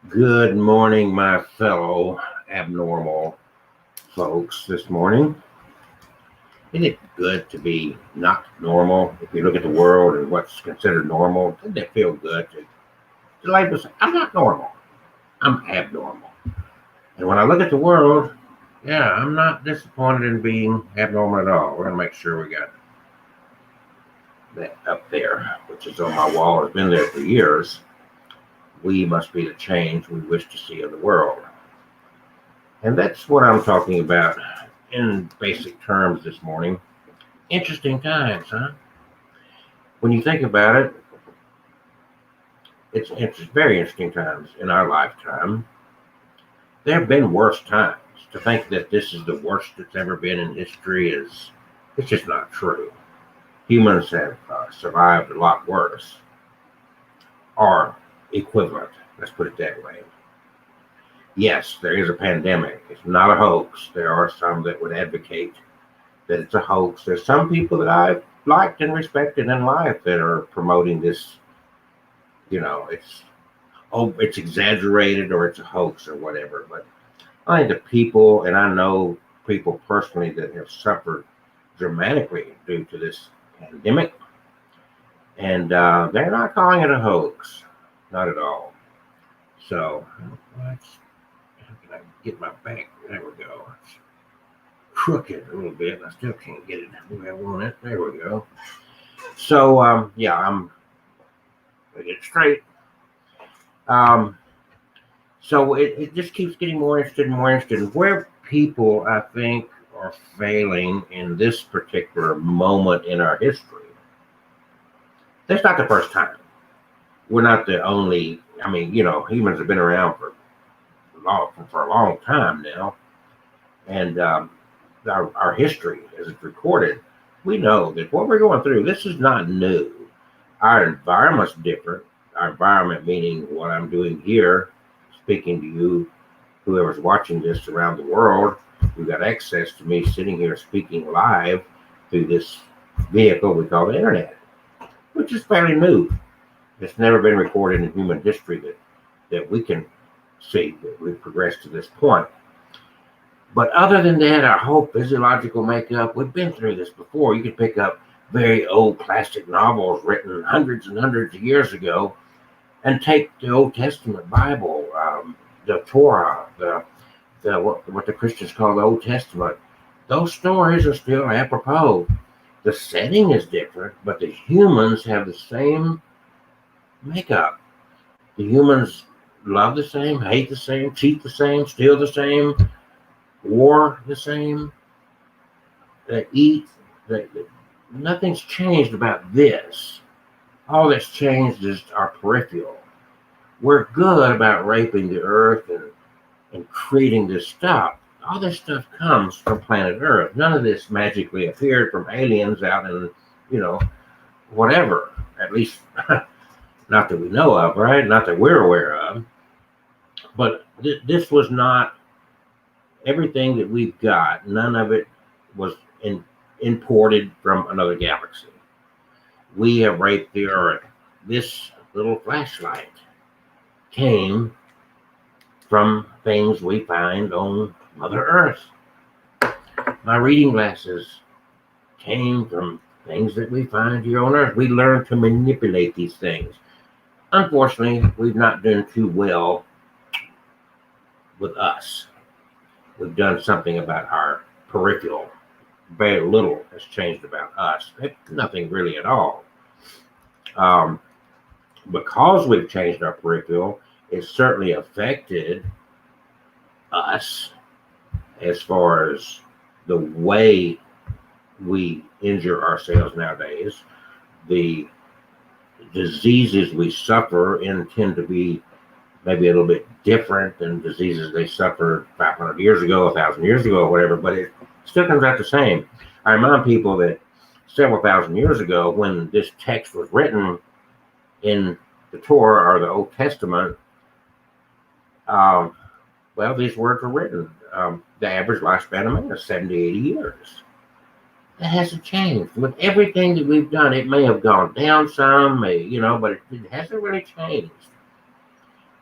Good morning, my fellow abnormal folks. This morning, isn't it good to be not normal? If you look at the world and what's considered normal, doesn't it feel good to label say, I'm not normal, I'm abnormal. And when I look at the world, yeah, I'm not disappointed in being abnormal at all. We're going to make sure we got that up there, which is on my wall, has been there for years. We must be the change we wish to see in the world. And that's what I'm talking about in basic terms this morning. Interesting times, huh? When you think about it, it's very interesting times in our lifetime. There have been worse times. To think that this is the worst it's ever been in history is it's just not true. Humans have survived a lot worse, or equivalent. Let's put it that way. Yes, there is a pandemic. It's not a hoax. There are some that would advocate that it's a hoax. There's some people that I've liked and respected in life that are promoting this. It's exaggerated or it's a hoax or whatever. But I think the people, and I know people personally that have suffered dramatically due to this pandemic, and they're not calling it a hoax, not at all. So, how can I get my back? There we go. It's crooked a little bit. I still can't get it the way I want it. There we go. So, yeah, I'm gonna get it straight. Um, so it just keeps getting more interested and more interested. And where people, I think, are failing in this particular moment in our history. That's not the first time. We're not the only. I mean, humans have been around for a long time now, and our history, as it's recorded, we know that what we're going through. This is not new. Our environment's different. Our environment, meaning what I'm doing here, speaking to you, whoever's watching this around the world, we've got access to me sitting here speaking live through this vehicle we call the internet, which is fairly new. It's never been recorded in human history that we can see that we've progressed to this point. But other than that, our whole physiological makeup, we've been through this before. You could pick up very old classic novels written hundreds and hundreds of years ago and take the Old Testament Bible, the Torah, what the Christians call the Old Testament. Those stories are still apropos. The setting is different, but the humans have the same makeup. The humans love the same, hate the same, cheat the same, steal the same, war the same, they eat. Nothing's changed about this. All that's changed is our peripheral. We're good about raping the earth and creating this stuff. All this stuff comes from planet Earth. None of this magically appeared from aliens out in, whatever. At least, not that we know of, right? Not that we're aware of. But this was not everything that we've got. None of it was imported from another galaxy. We have raped the earth. This little flashlight came from things we find on Mother Earth. My reading glasses came from things that we find here on Earth. We learn to manipulate these things. Unfortunately, we've not done too well with us. We've done something about our peripheral. Very little has changed about us. Nothing really at all. Because we've changed our peripheral, it's certainly affected us as far as the way we injure ourselves nowadays. The diseases we suffer tend to be maybe a little bit different than diseases they suffered 500 years ago, 1,000 years ago, or whatever, but it still comes out the same. I remind people that several thousand years ago, when this text was written in the Torah or the Old Testament, these words were written. The average lifespan of man is 70, 80 years. That hasn't changed. With everything that we've done, it may have gone down some, but it hasn't really changed.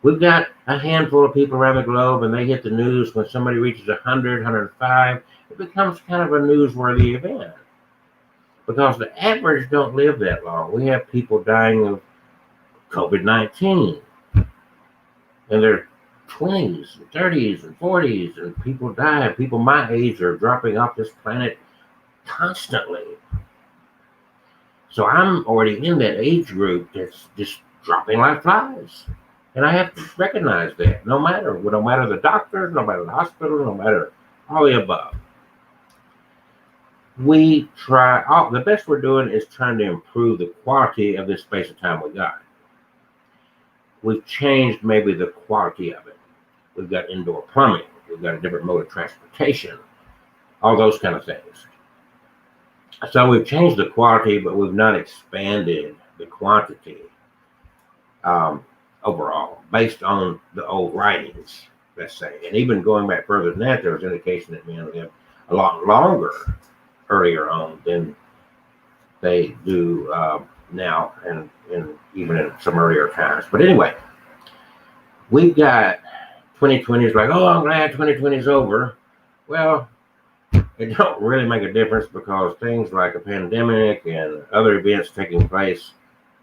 We've got a handful of people around the globe, and they hit the news when somebody reaches 100, 105. It becomes kind of a newsworthy event because the average don't live that long. We have people dying of COVID-19 in their 20s, and 30s, and 40s, and people die. People my age are dropping off this planet constantly. So I'm already in that age group that's just dropping like flies. And I have to recognize that no matter the doctor, no matter the hospital, no matter all the above. The best we're doing is trying to improve the quality of this space of time we got. We've changed maybe the quality of it. We've got indoor plumbing. We've got a different mode of transportation, all those kind of things. So we've changed the quality, but we've not expanded the quantity overall, based on the old writings, let's say. And even going back further than that, there was indication that men lived a lot longer earlier on than they do now, and even in some earlier times. But anyway, we've got 2020 is like, oh, I'm glad 2020 is over. Well, it don't really make a difference because things like a pandemic and other events taking place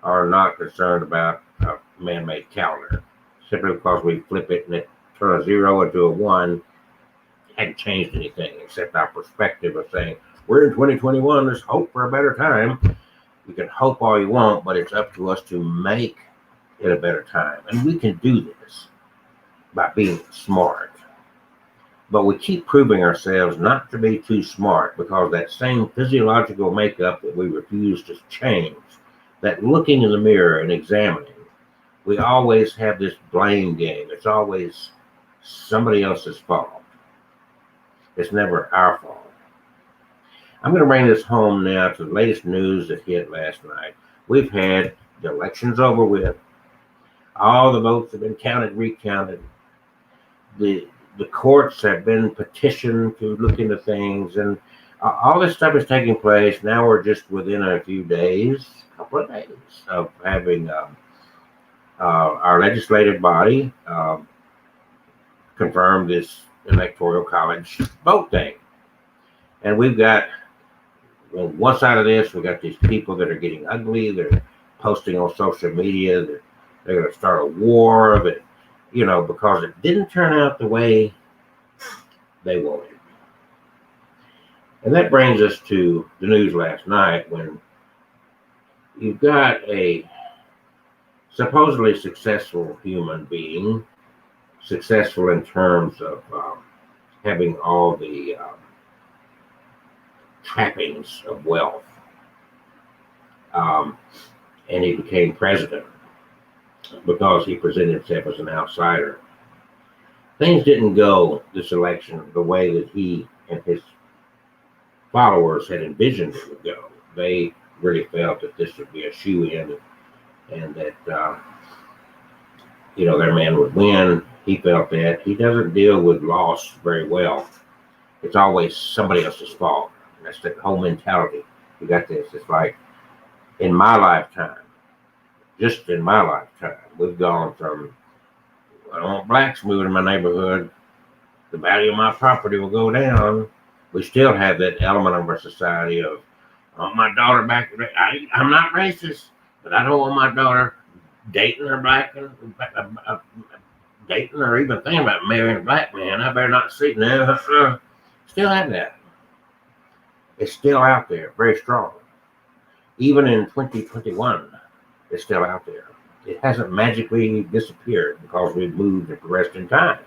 are not concerned about a man-made calendar. Simply because we flip it and it turns a 0 into a 1, hadn't changed anything except our perspective of saying, we're in 2021, there's hope for a better time. You can hope all you want, but it's up to us to make it a better time. And we can do this by being smart. But we keep proving ourselves not to be too smart because that same physiological makeup that we refuse to change, that looking in the mirror and examining, we always have this blame game. It's always somebody else's fault. It's never our fault. I'm going to bring this home now to the latest news that hit last night. We've had the elections over with. All the votes have been counted, recounted. The courts have been petitioned to look into things, and all this stuff is taking place. Now we're just within a few days, a couple of days, of having our legislative body confirm this electoral college vote thing. And we've got, on one side of this, we've got these people that are getting ugly. They're posting on social media that they're going to start a war, that, because it didn't turn out the way they wanted. And that brings us to the news last night when you've got a supposedly successful human being, successful in terms of having all the trappings of wealth, and he became president because he presented himself as an outsider. Things didn't go this election the way that he and his followers had envisioned it would go. They really felt that this would be a shoe-in and that their man would win. He felt that. He doesn't deal with loss very well. It's always somebody else's fault. And that's the whole mentality. You got this. It's like in my lifetime, just in my lifetime, we've gone from, I don't want blacks moving in my neighborhood, the value of my property will go down. We still have that element of our society of, I want my daughter back. I'm not racist, but I don't want my daughter dating or dating or even thinking about marrying a black man. I better not see now. Still have that. It's still out there, very strong. Even in 2021, it's still out there. It hasn't magically disappeared because we've moved and progressed in time.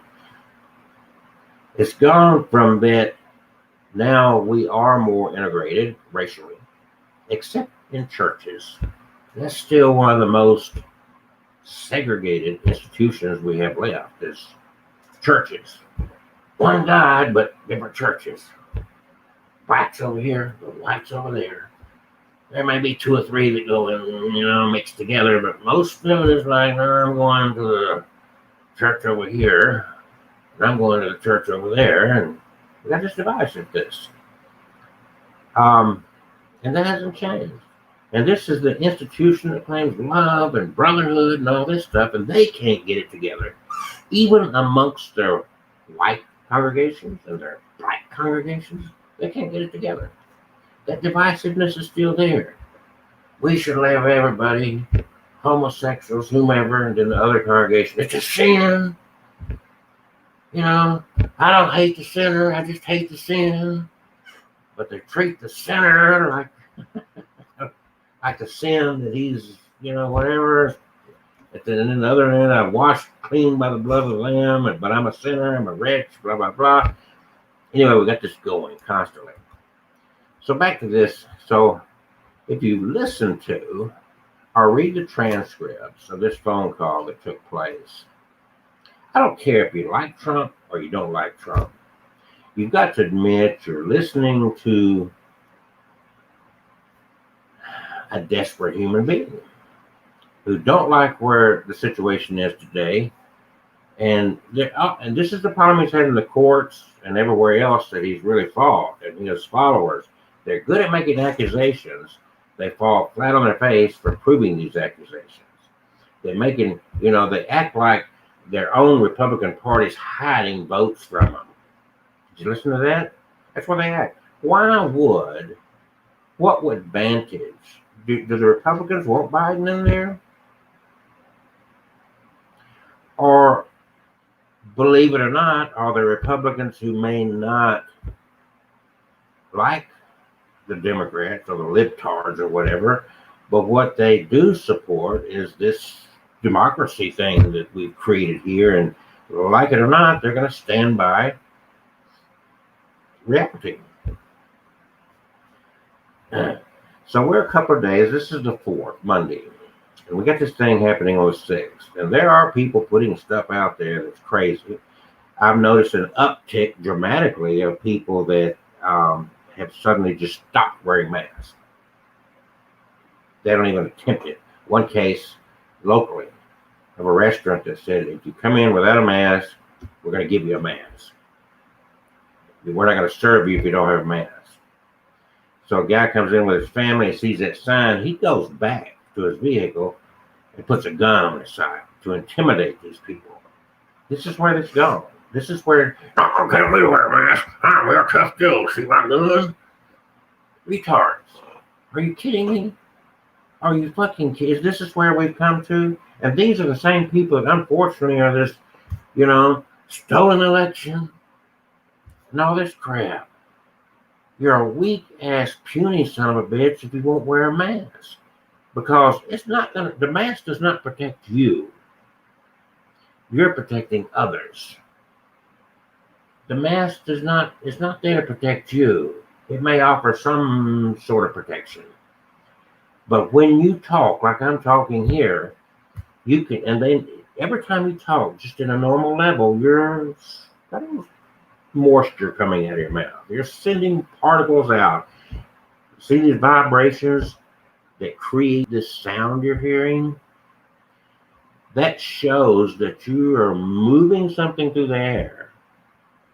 It's gone from that. Now we are more integrated racially, except in churches. That's still one of the most segregated institutions we have left is churches. One God, but different churches. Blacks over here, the whites over there. There may be 2 or 3 that go in, mixed together, but most of it is like, I'm going to the church over here, and I'm going to the church over there, and we got this divisive this. And that hasn't changed. And this is the institution that claims love and brotherhood and all this stuff, and they can't get it together. Even amongst their white congregations and their black congregations, they can't get it together. That divisiveness is still there. We should love everybody, homosexuals, whomever, and then the other congregation. It's a sin. You know, I don't hate the sinner, I just hate the sin. But they treat the sinner like the sin that he's, whatever. And then on the other end, I'm washed clean by the blood of the Lamb, but I'm a sinner, I'm a wretch, blah, blah, blah. Anyway, we got this going constantly. So back to this. So if you listen to or read the transcripts of this phone call that took place, I don't care if you like Trump or you don't like Trump. You've got to admit you're listening to a desperate human being who don't like where the situation is today. And this is the problem he's had in the courts and everywhere else that he's really fought. And his followers, they're good at making accusations. They fall flat on their face for proving these accusations. They're making, they act like their own Republican Party's hiding votes from them. Did you listen to that? That's what they act. What would advantage? Do the Republicans want Biden in there? Or, believe it or not, are there Republicans who may not like the Democrats or the libtards or whatever, but what they do support is this democracy thing that we've created here, and like it or not, they're going to stand by reality. So we're a couple of days. This is the 4th, Monday, and we got this thing happening on the 6th. And there are people putting stuff out there that's crazy. I've noticed an uptick dramatically of people that have suddenly just stopped wearing masks. They don't even attempt it. One case locally of a restaurant that said, if you come in without a mask, we're going to give you a mask. We're not going to serve you if you don't have a mask. So a guy comes in with his family and sees that sign. He goes back to his vehicle and puts a gun on his side to intimidate these people. This is where it's gone. This is where, okay, we wear a mask. We're tough Joe. See my gun? Retards. Are you kidding me? Are you fucking kidding? This is where we've come to. And these are the same people that unfortunately are this, stolen election and all this crap. You're a weak ass puny son of a bitch if you won't wear a mask. Because the mask does not protect you. You're protecting others. The mask is not there to protect you. It may offer some sort of protection. But when you talk like I'm talking here, you can, and then every time you talk, just in a normal level, you're got moisture coming out of your mouth. You're sending particles out. See these vibrations that create this sound you're hearing? That shows that you are moving something through the air.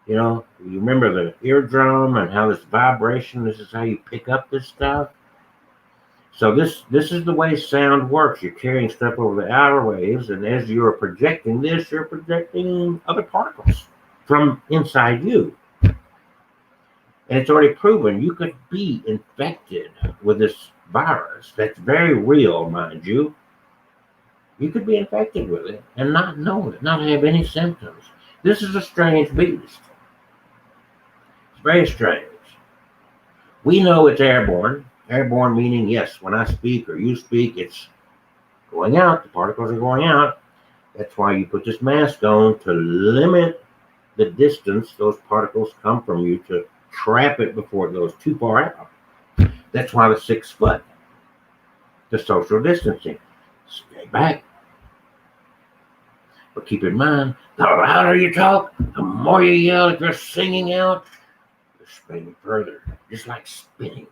You remember the eardrum and how this vibration, this is how you pick up this stuff. So this is the way sound works. You're carrying stuff over the outer waves, and as you're projecting this, you're projecting other particles from inside you. And it's already proven you could be infected with this virus that's very real, mind you. You could be infected with it and not know it, not have any symptoms. This is a strange beast. It's very strange. We know it's airborne. Airborne meaning, yes, when I speak or you speak, it's going out. The particles are going out. That's why you put this mask on, to limit the distance those particles come from you, to trap it before it goes too far out. That's why the 6 foot, the social distancing. Stay back. But keep in mind, the louder you talk, the more you yell. If you're singing out, you're spreading further, just like spitting.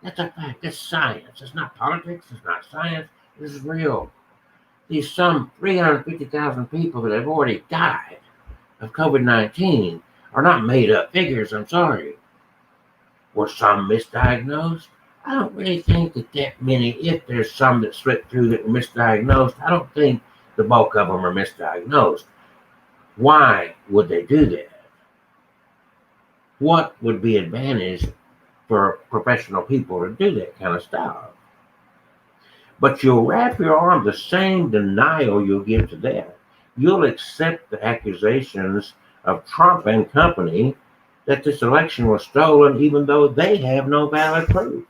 That's a fact. That's science. It's not politics. It's not science. This is real. These some 350,000 people that have already died of COVID-19 are not made up figures. I'm sorry. Were some misdiagnosed? I don't really think that many, if there's some that slip through that were misdiagnosed, I don't think the bulk of them are misdiagnosed. Why would they do that? What would be advantage for professional people to do that kind of stuff? But you'll wrap your arm, the same denial you'll give to that. You'll accept the accusations of Trump and company that this election was stolen, even though they have no valid proof.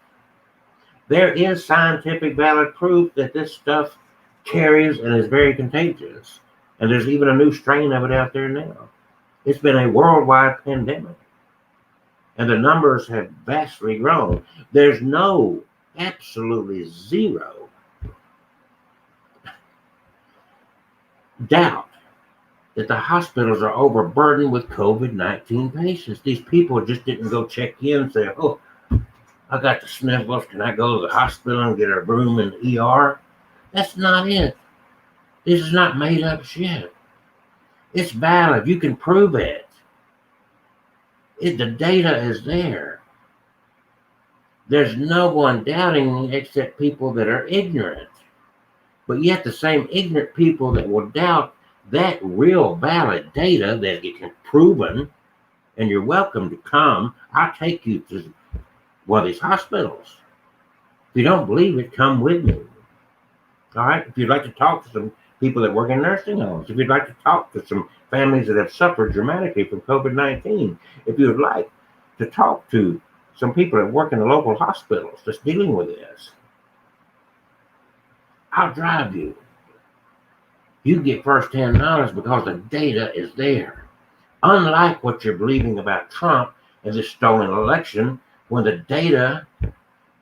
There is scientific valid proof that this stuff carries and is very contagious. And there's even a new strain of it out there now. It's been a worldwide pandemic. And the numbers have vastly grown. There's no, absolutely zero doubt that the hospitals are overburdened with COVID-19 patients. These people just didn't go check in and say, oh, I got the sniffles. Can I go to the hospital and get a room in the ER? That's not it. This is not made up shit. It's valid. You can prove it. The data is there. There's no one doubting except people that are ignorant. But yet the same ignorant people that will doubt that real valid data that it can proven, and you're welcome to come. I'll take you to one of these hospitals. If you don't believe it, come with me. All right? If you'd like to talk to some people that work in nursing homes, if you'd like to talk to some families that have suffered dramatically from COVID-19, if you'd like to talk to some people that work in the local hospitals that's dealing with this, I'll drive you. You get first-hand knowledge because the data is there. Unlike what you're believing about Trump and this stolen election, when the data,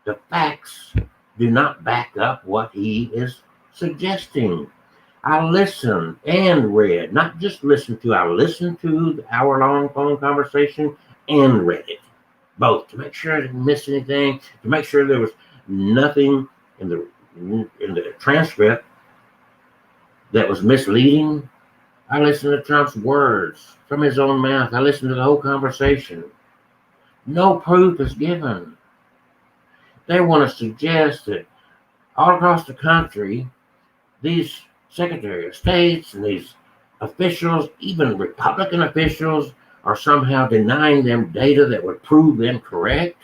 the facts, do not back up what he is suggesting. I listened and read, not just listened to, I listened to the hour-long phone conversation and read it, both, to make sure I didn't miss anything, to make sure there was nothing in the transcript that was misleading. I listened to Trump's words from his own mouth. I listened to the whole conversation. No proof is given. They want to suggest that all across the country, these Secretary of States and these officials, even Republican officials, are somehow denying them data that would prove them correct.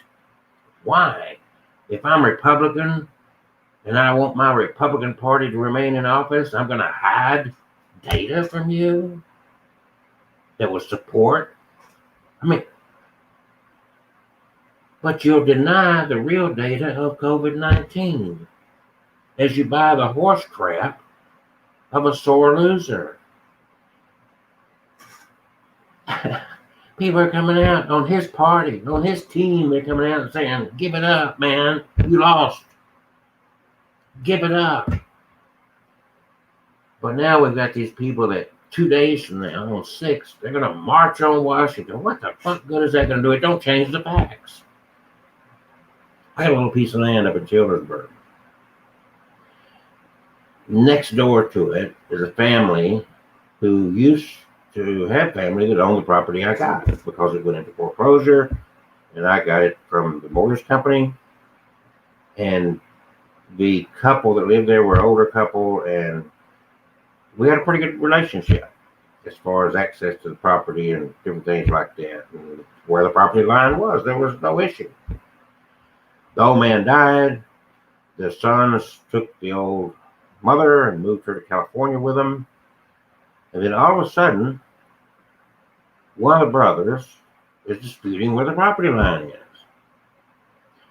Why? If I'm Republican and I want my Republican Party to remain in office, I'm going to hide data from you that will support. But you'll deny the real data of COVID-19 as you buy the horse crap of a sore loser. People are coming out on his party, on his team. They're coming out and saying, give it up, man. You lost. Give it up. But now we've got these people that 2 days from now, on 6th, they're going to march on Washington. What the fuck good is that going to do? It don't change the facts. I got a little piece of land up in Childersburg. Next door to it is a family who used to have family that owned the property I got because it went into foreclosure, and I got it from the mortgage company. And the couple that lived there were an older couple, and we had a pretty good relationship as far as access to the property and different things like that. And where the property line was, there was no issue. The old man died. The sons took the old mother and moved her to California with them. And then all of a sudden, one of the brothers is disputing where the property line is.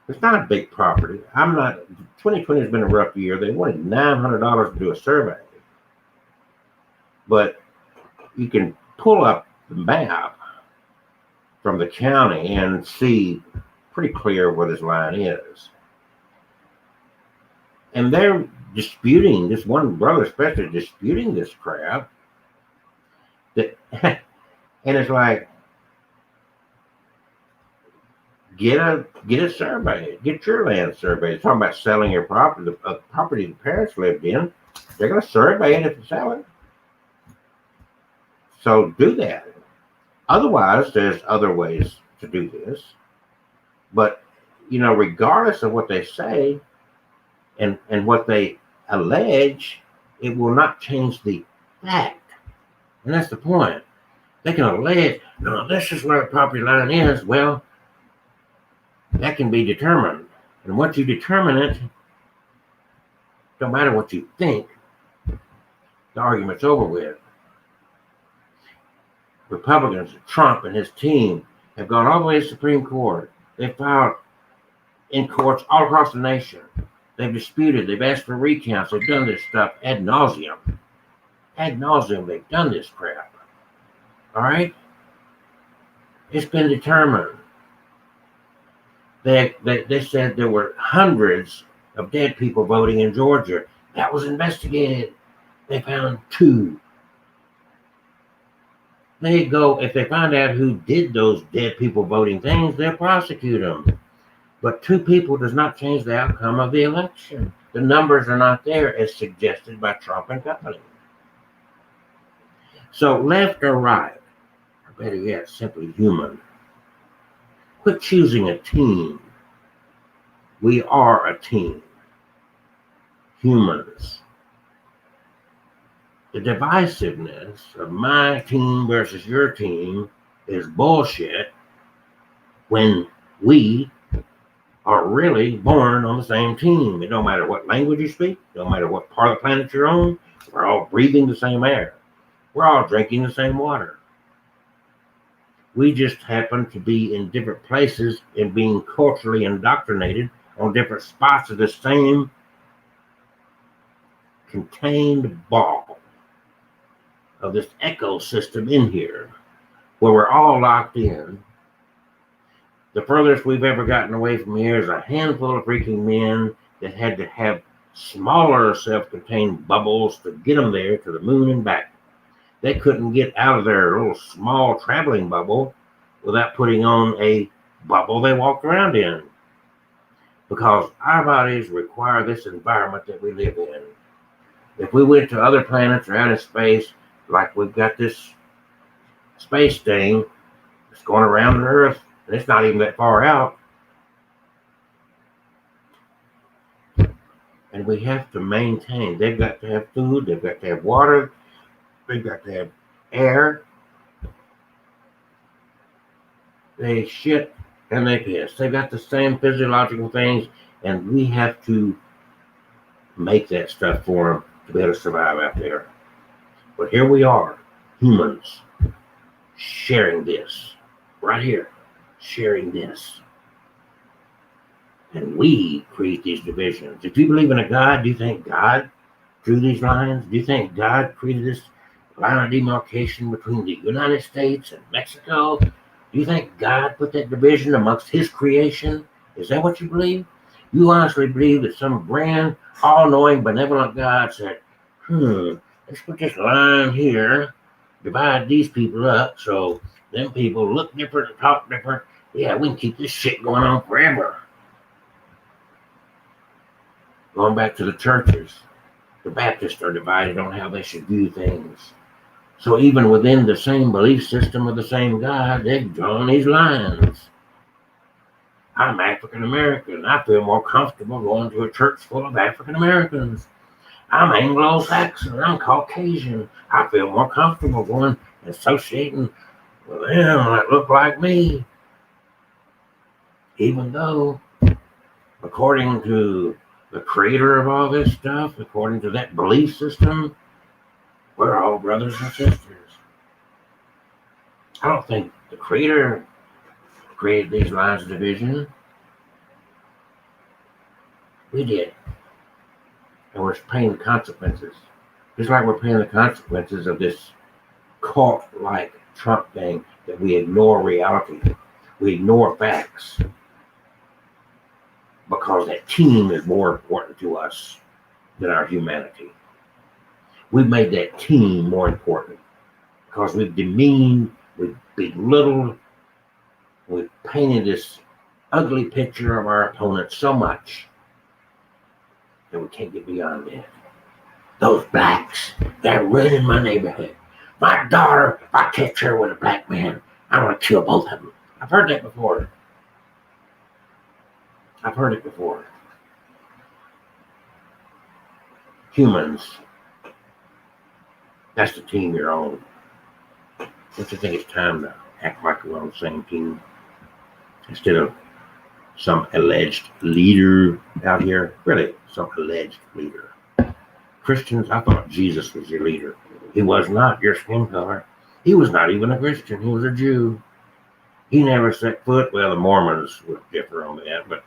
It's not a big property. 2020 has been a rough year. They wanted $900 to do a survey. But you can pull up the map from the county and see pretty clear where this line is. And they're disputing, this one brother especially disputing this crap. And it's like, get a survey, get your land surveyed. It's talking about selling your property, the property the parents lived in. They're going to survey it if you sell it. So do that. Otherwise, there's other ways to do this. But regardless of what they say and what they allege, it will not change the fact. And that's the point. They can allege, no, this is where the property line is. Well, that can be determined. And once you determine it, no matter what you think, the argument's over with. Republicans, Trump and his team have gone all the way to the Supreme Court. They've filed in courts all across the nation. They've disputed. They've asked for recounts. They've done this stuff ad nauseum. Ad nauseum, they've done this crap. All right? It's been determined. They said there were hundreds of dead people voting in Georgia. That was investigated. They found 2. They go, if they find out who did those dead people voting things, they'll prosecute them. But 2 people does not change the outcome of the election. The numbers are not there as suggested by Trump and company. So left or right, or better yet, simply human. Quit choosing a team. We are a team. Humans. The divisiveness of my team versus your team is bullshit when we are really born on the same team. It don't matter what language you speak, no matter what part of the planet you're on, we're all breathing the same air. We're all drinking the same water. We just happen to be in different places and being culturally indoctrinated on different spots of the same contained ball of this ecosystem in here, where we're all locked in. The furthest we've ever gotten away from here is a handful of freaking men that had to have smaller self-contained bubbles to get them there to the moon and back. They couldn't get out of their little small traveling bubble without putting on a bubble they walked around in, because our bodies require this environment that we live in. If we went to other planets or out in space, like we've got this space thing that's going around the Earth, and it's not even that far out, and we have to maintain. They've got to have food, they've got to have water, they've got to have air. They shit and they piss. They've got the same physiological things, and we have to make that stuff for them to be able to survive out there. But here we are, humans, sharing this, right here, sharing this. And we create these divisions. If you believe in a God, do you think God drew these lines? Do you think God created this line of demarcation between the United States and Mexico? Do you think God put that division amongst his creation? Is that what you believe? You honestly believe that some grand, all-knowing, benevolent God said, let's put this line here, divide these people up so them people look different and talk different. Yeah, we can keep this shit going on forever. Going back to the churches, the Baptists are divided on how they should view things. So even within the same belief system of the same God, they've drawn these lines. I'm African American. I feel more comfortable going to a church full of African Americans. I'm Anglo-Saxon. I'm Caucasian. I feel more comfortable going and associating with them that look like me. Even though, according to the creator of all this stuff, according to that belief system, we're all brothers and sisters. I don't think the creator created these lines of division. We did. And we're paying the consequences. Just like we're paying the consequences of this cult-like Trump thing, that we ignore reality. We ignore facts. Because that team is more important to us than our humanity. We've made that team more important because we've demeaned, we've belittled, we've painted this ugly picture of our opponent so much that we can't get beyond it. Those blacks, they're ruining my neighborhood. My daughter, if I catch her with a black man, I'm going to kill both of them. I've heard that before. I've heard it before. Humans, that's the team you're on. Don't you think it's time to act like we're on the same team instead of some alleged leader out here? Really, some alleged leader. Christians, I thought Jesus was your leader. He was not your skin color. He was not even a Christian. He was a Jew. He never set foot. Well, the Mormons would differ on that, but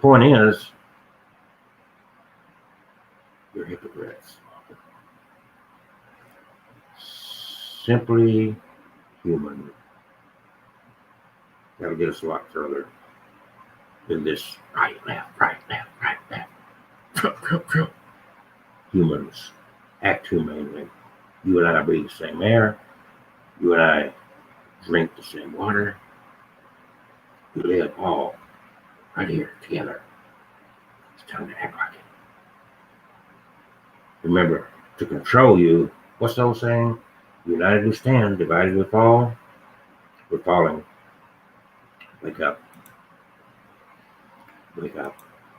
point is, you're hypocrites. Simply human. That'll get us a lot further than this right, left, right, left, right, left. Humans act humanely. You and I breathe the same air. You and I drink the same water. We live all right here together. It's time to act like it. Remember, to control you, what's the old saying? United we stand, divided we fall. We're falling. Wake up. Wake up.